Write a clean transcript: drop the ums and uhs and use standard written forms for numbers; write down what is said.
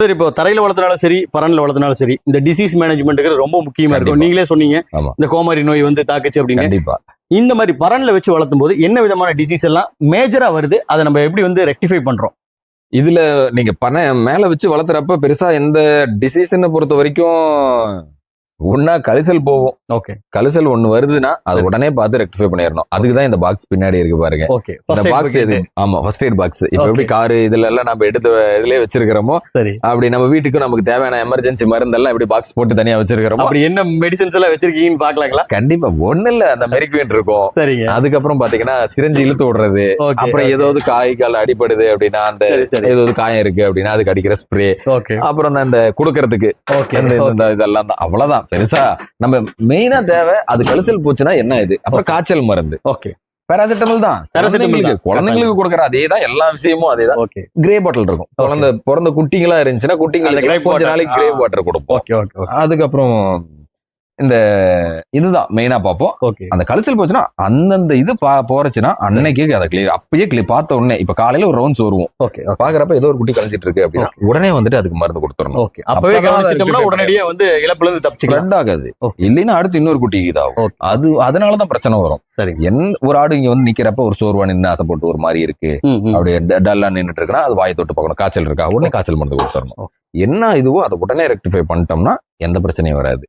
சரி, இப்போ தரையில வளர்த்தனாலும் சரி, பரன்ல வளர்த்தனாலும் சரி, இந்த டிசீஸ் மேனேஜ்மெண்ட்ங்கிறது ரொம்ப முக்கியமா இருக்கும். கண்டிப்பா. நீங்களே சொன்னீங்க, ஆமா. இந்த கோமாரி நோய் வந்து தாக்குச்சு அப்படின்னு. கண்டிப்பா. இந்த மாதிரி பரன்ல வச்சு வளர்த்தும் போது என்ன விதமான டிசீஸ் எல்லாம் மேஜரா வருது, அதை நம்ம எப்படி வந்து ரெக்டிஃபை பண்றோம்? இதுல நீங்க மேல வச்சு வளர்த்துறப்ப பெருசா எந்த டிசீஸ்ன்னு பொறுத்த வரைக்கும் ஒன்னா கழிசல் போகும். ஓகே, கழிசல் ஒண்ணு வருதுன்னா அது சரி. உடனே பார்த்து ரெக்டிஃபை பண்ணிடணும். அதுக்கு தான் இந்த பாக்ஸ் பின்னாடி இருக்கு பாருங்க. ஓகே, இந்த ஃபர்ஸ்ட் பாக்ஸ் எய்ட் எது? ஆமா, ஃபர்ஸ்ட் எய்ட் பாக்ஸ். இப்ப Okay. எப்படி காரு இதுல எல்லாம் நம்ம எடுத்து இதுலயே வச்சிருக்கிறோமோ, சரி. அப்படி நம்ம வீட்டுக்கு நமக்கு தேவையான எமர்ஜென்சி மருந்தெல்லாம் எப்படி பாக்ஸ் போட்டு தனியா வச்சிருக்கிறோமோ, அப்படி என்ன மெடிசன்ஸ் எல்லாம் வச்சிருக்கீங்கன்னு பாக்கலாங்களா? கண்டிப்பா ஒண்ணு இல்ல, அந்த மெரிக்வின் இருக்கும். சரிங்க. அதுக்கப்புறம் பாத்தீங்கன்னா சிரஞ்சு இழுத்து விடுறது. ஓகே, அப்புறம் ஏதாவது காய் கால் அடிபடுது அப்படின்னா அந்த சரி, சரி. ஏதாவது காயம் இருக்கு அப்படின்னா அதுக்கு அடிக்கிற ஸ்ப்ரே. ஓகே, அப்புறம் அந்த குடுக்கறதுக்கு ஓகே, இந்த இதெல்லாம் தான். அவ்வளவுதான். பெருசா நம்ம மெயினா தேவை அது கழிசல் போச்சுன்னா என்ன இது. அப்புறம் காய்ச்சல் மருந்து ஓகே, பேராசிட்டமல் தான். Paracetamol தான். குழந்தைங்களுக்கு கொடுக்குற அதே தான், எல்லா விஷயமும் அதே தான். ஓகே, கிரே பாட்டில் இருக்கும். குழந்தை பிறந்த குட்டிங்களா இருந்துச்சுன்னா அந்த குட்டிங்களுக்கு grape கொஞ்ச water. நாளைக்கு கிரே வாட்டர் கொடுப்போம். ஓகே, ஓகே, அதுக்கப்புறம் இந்த இதுதான் மெயினா பார்ப்போம். ஓகே. அந்த கழிசல் போச்சுன்னா அந்தந்த இது போறச்சுன்னா அன்னைக்கு அதை கிளியர், அப்பயே பார்த்த உடனே. இப்ப காலையில ஒரு ரவுண்ட்ஸ் வருவோம், ஓகே, பாக்குறப்ப ஏதோ ஒரு குட்டி கழிச்சிட்டு இருக்கு அப்படின்னா உடனே வந்துட்டு அதுக்கு மருந்து கொடுத்துடணும். ஓகே. அப்பவே அப்பதான் கவனிச்சிட்டோம்னா அது உடனடியே வந்து இழப்புல இருந்து தப்பிச்சுக்கலாம். ஸ்ப்ரெட் ஆகாது. Okay. இல்லைன்னா அடுத்து இன்னொரு குட்டி இதாகும். Okay. அதனாலதான் பிரச்சனை வரும். சரி. ஒரு ஆடு இங்க வந்து நிக்கிறப்ப ஒரு சோர்வா நின்று ஆசைப்பட்டு ஒரு மாதிரி இருக்கு, அப்படியே டல்லா நின்னுட்டு இருக்குன்னா அது வாயை தொட்டு பார்க்கணும். காய்ச்சல் இருக்கா, உடனே காய்ச்சல் மருந்து கொடுத்துடணும். என்ன இதுவோ அதை உடனே ரெக்டிஃபை பண்ணிட்டோம்னா எந்த பிரச்சனையும் வராது.